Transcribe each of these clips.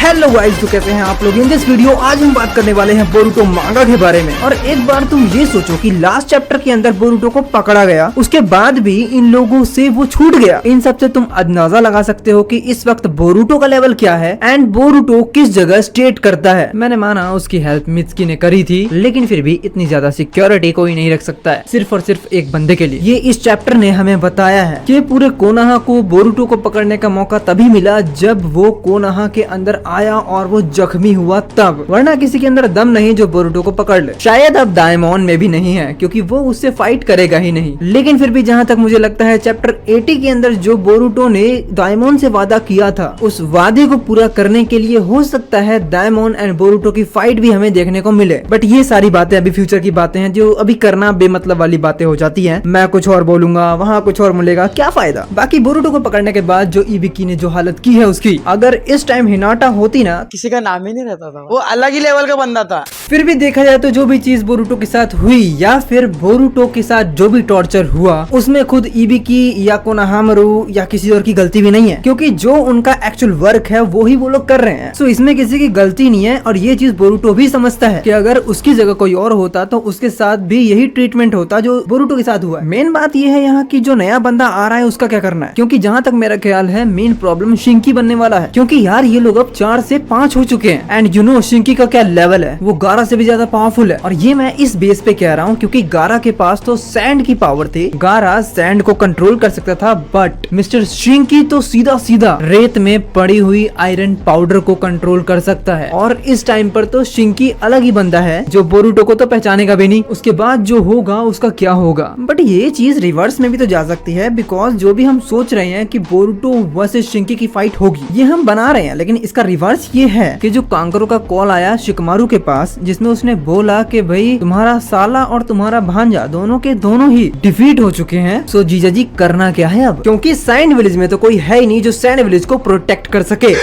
Hello guys, तो कैसे हैं आप लोग। इन दिस वीडियो आज हम बात करने वाले हैं बोरुटो मांगा के बारे में। और एक बार तुम ये सोचो कि लास्ट चैप्टर के अंदर बोरुटो को पकड़ा गया, उसके बाद भी इन लोगों से वो छूट गया। इन सब से तुम अंदाजा लगा सकते हो कि इस वक्त बोरुटो का लेवल क्या है एंड बोरुटो किस जगह स्टेट करता है। मैंने माना उसकी हेल्प मित्सुकी ने करी थी, लेकिन फिर भी इतनी ज्यादा सिक्योरिटी कोई नहीं रख सकता है सिर्फ और सिर्फ एक बंदे के लिए। ये इस चैप्टर ने हमें बताया है कि पूरे कोनोहा को बोरुटो को पकड़ने का मौका तभी मिला जब वो कोनोहा के अंदर आया और वो जख्मी हुआ तब, वरना किसी के अंदर दम नहीं जो बोरुटो को पकड़ ले। शायद अब डायमंड में भी नहीं है क्योंकि वो उससे फाइट करेगा ही नहीं। लेकिन फिर भी जहाँ तक मुझे लगता है चैप्टर 80 के अंदर जो बोरुटो ने डायमंड से वादा किया था, उस वादे को पूरा करने के लिए हो सकता है डायमंड एंड बोरुटो की फाइट भी हमें देखने को मिले। बट ये सारी बातें अभी फ्यूचर की बातें हैं जो अभी करना बेमतलब वाली बातें हो जाती है। मैं कुछ और बोलूंगा, वहाँ कुछ और मिलेगा, क्या फायदा। बाकी बोरुटो को पकड़ने के बाद जो इबिकी ने जो हालत की है उसकी, अगर इस टाइम हिनाटा होती ना, किसी का नाम ही नहीं रहता था, वो अलग ही लेवल का बंदा था। फिर भी देखा जाए तो जो भी चीज बोरुटो के साथ हुई या फिर बोरुटो के साथ जो भी टॉर्चर हुआ, उसमें खुद इबिकी या कोनोहामारू या किसी और की गलती भी नहीं है, क्योंकि जो उनका एक्चुअल वर्क है वो ही वो लोग कर रहे हैं। सो इसमें किसी की गलती नहीं है और ये चीज बोरुटो भी समझता है कि अगर उसकी जगह कोई और होता तो उसके साथ भी यही ट्रीटमेंट होता जो बोरुटो के साथ हुआ है। मेन बात ये है यहाँ की जो नया बंदा आ रहा है उसका क्या करना है, क्योंकि जहाँ तक मेरा ख्याल है मेन प्रॉब्लम शिंकी बनने वाला है। क्योंकि यार ये लोग अब 4 से 5 हो चुके हैं एंड यू नो शिंकी का क्या लेवल है, वो गारा से भी ज्यादा पावरफुल है। और ये मैं इस बेस पे कह रहा हूँ क्योंकि गारा के पास तो सैंड की पावर थी, गारा सैंड को कंट्रोल कर सकता था, बट मिस्टर शिंकी तो सीधा सीधा रेत में पड़ी हुई आयरन पाउडर को कंट्रोल कर सकता है। और इस टाइम पर तो शिंकी अलग ही बंदा है जो बोरुटो को तो पहचानेगा भी नहीं। उसके बाद जो होगा उसका क्या होगा। बट ये चीज रिवर्स में भी तो जा सकती है, बिकॉज जो भी हम सोच रहे हैं कि बोरुटो वर्सेस शिंकी की फाइट होगी, ये हम बना रहे हैं, लेकिन इसका रिवर्स ये है कि जो कांकरो का कॉल आया शिकमारू के पास जिसमें उसने बोला कि भाई तुम्हारा साला और तुम्हारा भांजा दोनों के दोनों ही डिफीट हो चुके हैं। सो जीजा जी करना क्या है अब, क्योंकि सैंड विलेज में तो कोई है ही नहीं जो सैंड विलेज को प्रोटेक्ट कर सके।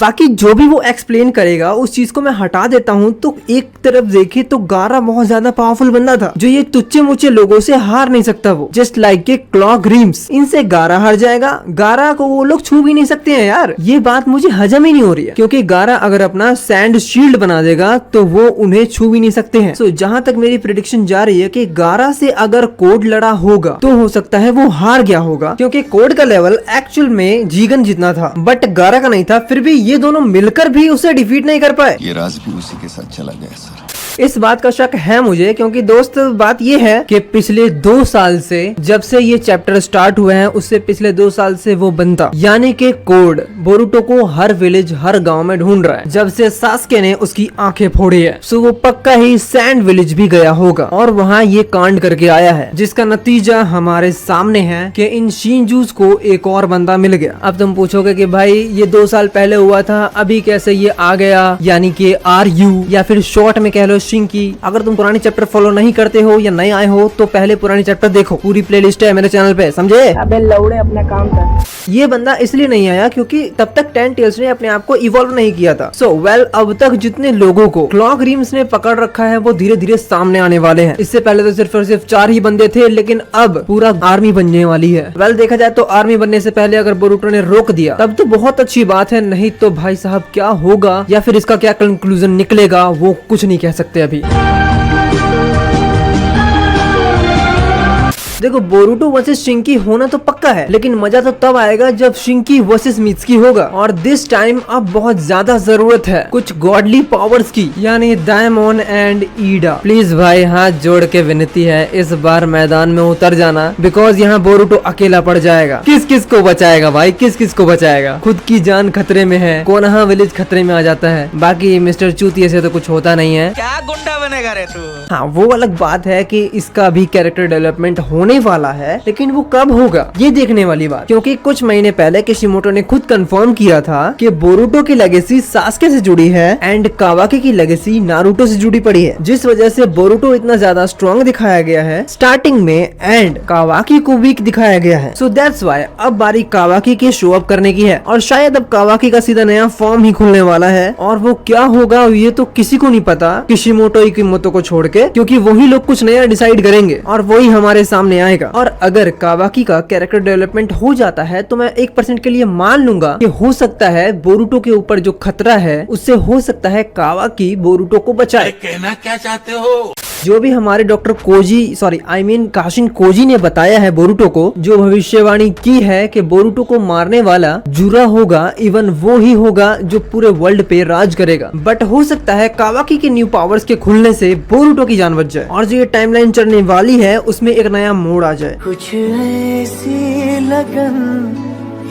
बाकी जो भी वो एक्सप्लेन करेगा उस चीज को मैं हटा देता हूँ। तो एक तरफ देखे तो गारा बहुत ज्यादा पावरफुल बंदा था जो ये तुच्चे मुच्चे लोगों से हार नहीं सकता। वो जस्ट लाइक के क्लॉक रिम्स, इनसे गारा हार जाएगा। गारा को वो लोग छू भी नहीं सकते हैं यार। ये बात मुझे हजम ही नहीं हो रही है, क्योंकि गारा अगर अपना सैंड शील्ड बना देगा तो वो उन्हें छू भी नहीं सकते हैं। सो जहाँ तक मेरी प्रेडिक्शन जा रही है कि गारा से अगर कोड लड़ा होगा तो हो सकता है वो हार गया होगा, क्योंकि कोड का लेवल एक्चुअल में जीगन जितना था बट गारा का नहीं था। फिर भी ये दोनों मिलकर भी उसे डिफीट नहीं कर पाए। ये राज भी उसी के साथ चला गया सर। इस बात का शक है मुझे, क्योंकि दोस्त बात ये है कि पिछले 2 साल से जब से ये चैप्टर स्टार्ट हुए हैं उससे पिछले 2 साल से वो बंदा यानी कि कोड बोरुटो को हर विलेज हर गांव में ढूंढ रहा है जब से सास्के ने उसकी आंखें फोड़ी है। सो वो पक्का ही सैंड विलेज भी गया होगा और वहाँ ये कांड करके आया है, जिसका नतीजा हमारे सामने है कि इन शिनजूस को एक और बंदा मिल गया। अब तुम पूछोगे कि भाई ये 2 साल पहले हुआ था, अभी कैसे ये आ गया, यानी कि आर यू या फिर शॉर्ट में कह लो शिंकी। अगर तुम पुरानी चैप्टर फॉलो नहीं करते हो या नए आए हो तो पहले पुरानी चैप्टर देखो, पूरी प्लेलिस्ट है मेरे चैनल पे, समझे। अबे लौड़े अपना काम कर। ये बंदा इसलिए नहीं आया क्योंकि तब तक 10 टेल्स ने अपने आप को इवॉल्व नहीं किया था। सो अब तक जितने लोगों को क्लॉक रिम्स ने पकड़ रखा है वो धीरे धीरे सामने आने वाले हैं। इससे पहले तो सिर्फ और सिर्फ 4 ही बंदे थे, लेकिन अब पूरा आर्मी बनने वाली है। देखा जाए तो आर्मी बनने से पहले अगर बोरुटो ने रोक दिया तब तो बहुत अच्छी बात है, नहीं तो भाई साहब क्या होगा या फिर इसका क्या कंक्लूजन निकलेगा वो कुछ नहीं कह सकते अभी। देखो बोरुटो वर्सेस शिंकी होना तो पक्का है, लेकिन मजा तो तब आएगा जब शिंकी वर्सेस मित्सुकी होगा। और दिस टाइम अब बहुत ज्यादा जरूरत है कुछ गॉडली पावर्स की, यानी डायमंड एंड ईडा। प्लीज भाई हाथ जोड़ के विनती है इस बार मैदान में उतर जाना, बिकॉज यहाँ बोरुटो अकेला पड़ जाएगा। किस किस को बचाएगा भाई, किस किस को बचाएगा। खुद की जान खतरे में है, कोनोहा विलेज खतरे में आ जाता है। बाकी मिस्टर चूतिये से तो कुछ होता नहीं है। क्या गुंडा बनेगा रे तू। हाँ वो अलग बात है कि इसका भी कैरेक्टर डेवलपमेंट होने वाला है, लेकिन वो कब होगा ये देखने वाली बात। क्योंकि कुछ महीने पहले किशिमोटो ने खुद कंफर्म किया था कि बोरुटो की लेगेसी सास्के से जुड़ी है एंड कावाकी की लेगेसी नारुतो से जुड़ी पड़ी है, जिस वजह से बोरुटो इतना ज्यादा स्ट्रॉन्ग दिखाया गया है स्टार्टिंग में एंड कावाकी को वीक दिखाया गया है। सो दैट्स व्हाई अब बारी कावाकी के शो अप करने की है और शायद अब कावाकी का सीधा नया फॉर्म ही खुलने वाला है। और वो क्या होगा ये तो किसी को नहीं पता किशिमोटो इकिमोतो को छोड़ के, क्योंकि वही लोग कुछ नया डिसाइड करेंगे और वही हमारे सामने सामने आएगा। और अगर कावाकी का कैरेक्टर डेवलपमेंट हो जाता है तो मैं 1% के लिए मान लूंगा कि हो सकता है बोरुटो के ऊपर जो खतरा है उससे हो सकता है कावाकी बोरुटो को बचाए। कहना क्या चाहते हो? जो भी हमारे डॉक्टर काशिन कोजी ने बताया है बोरुटो को, जो भविष्यवाणी की है कि बोरुटो को मारने वाला जुरा होगा, इवन वो ही होगा जो पूरे वर्ल्ड पे राज करेगा। बट हो सकता है कावाकी के न्यू पावर्स के खुलने से बोरुटो की जान बच जाए और जो ये टाइमलाइन चलने वाली है उसमें एक नया मोड़ आ जाए। कुछ ऐसी लगन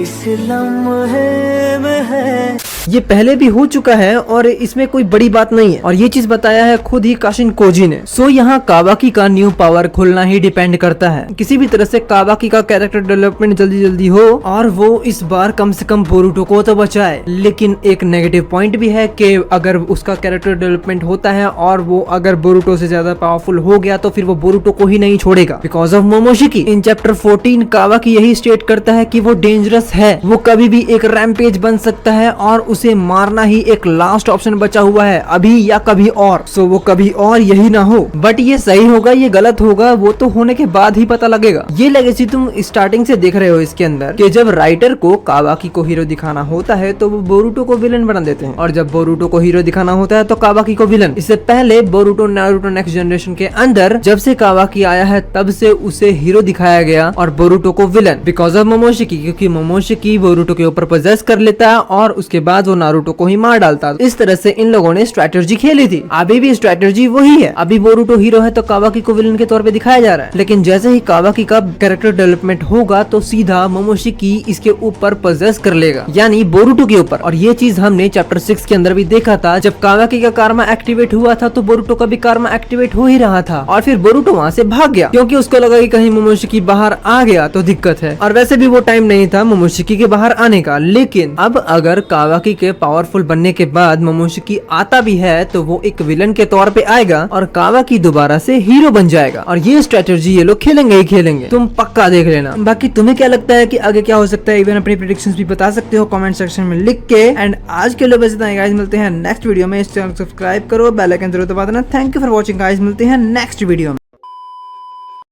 इस लम्हे में है। ये पहले भी हो चुका है और इसमें कोई बड़ी बात नहीं है और ये चीज बताया है खुद ही काशिन कोजी ने। सो यहाँ कावाकी का न्यू पावर खुलना ही डिपेंड करता है। किसी भी तरह से कावाकी का कैरेक्टर डेवलपमेंट जल्दी जल्दी हो और वो इस बार कम से कम बोरुटो को तो बचाए। लेकिन एक नेगेटिव पॉइंट भी है कि अगर उसका कैरेक्टर डेवलपमेंट होता है और वो अगर बोरुटो से ज्यादा पावरफुल हो गया तो फिर वो बोरुटो को ही नहीं छोड़ेगा because of Momoshiki. In chapter 14 कावाकी यही स्टेट करता है कि वो डेंजरस है, वो कभी भी एक रैम्पेज बन सकता है और उसे मारना ही एक लास्ट ऑप्शन बचा हुआ है, अभी या कभी और। सो वो कभी और यही ना हो। बट ये सही होगा ये गलत होगा वो तो होने के बाद ही पता लगेगा। ये लेगेसी तुम स्टार्टिंग से देख रहे हो इसके अंदर कि जब राइटर को कावाकी को हीरो दिखाना होता है तो वो बोरुटो को विलन बना देते हैं और जब बोरुटो को हीरो दिखाना होता है तो कावाकी को विलन। इससे पहले बोरुटो नारुतो नेक्स्ट जनरेशन के अंदर जब से कावाकी आया है तब से उसे हीरो दिखाया गया और बोरुटो को विलन बिकॉज ऑफ मोमोशिकी, क्योंकि मोमोशिकी बोरुटो के ऊपर पोजेस कर लेता है और उसके बाद वो नारुतो को ही मार डालता। इस तरह से इन लोगों ने स्ट्रेटजी खेली थी। अभी भी स्ट्रेटजी वही है। अभी बोरुटो हीरो है तो कावाकी को विलन के तौर पे दिखाया जा रहा है। लेकिन जैसे ही कावाकी का कैरेक्टर डेवलपमेंट होगा तो सीधा मोमोशिकी इसके ऊपर पोजेस कर लेगा, यानी बोरुटो के ऊपर। और ये चीज हमने चैप्टर 6 के अंदर भी देखा था। जब कावाकी का कारमा एक्टिवेट हुआ था तो बोरुटो का भी कारमा एक्टिवेट हो ही रहा था और फिर बोरुटो वहाँ से भाग गया क्योंकि उसको लगा कि कहीं मोमोशिकी बाहर आ गया तो दिक्कत है। और वैसे भी वो टाइम नहीं था मोमोशिकी के बाहर आने का। लेकिन अब अगर कावाकी के पावरफुल बनने के बाद मोमोशिकी आता भी है तो वो एक विलन के तौर पे आएगा और कावाकी दोबारा से हीरो बन जाएगा। और ये स्ट्रेटजी ये लोग खेलेंगे ही खेलेंगे, तुम पक्का देख लेना। बाकी तुम्हें क्या लगता है कि आगे क्या हो सकता है, इवन अपनी प्रेडिक्शंस भी बता सकते हो कमेंट सेक्शन में लिख के। एंड आज के लिए बस इतना ही गाइस, मिलते हैं नेक्स्ट वीडियो में। इस चैनल को सब्सक्राइब करो, बेल आइकन जरूर दबा देना। Thank you for watching guys, मिलते हैं नेक्स्ट वीडियो में।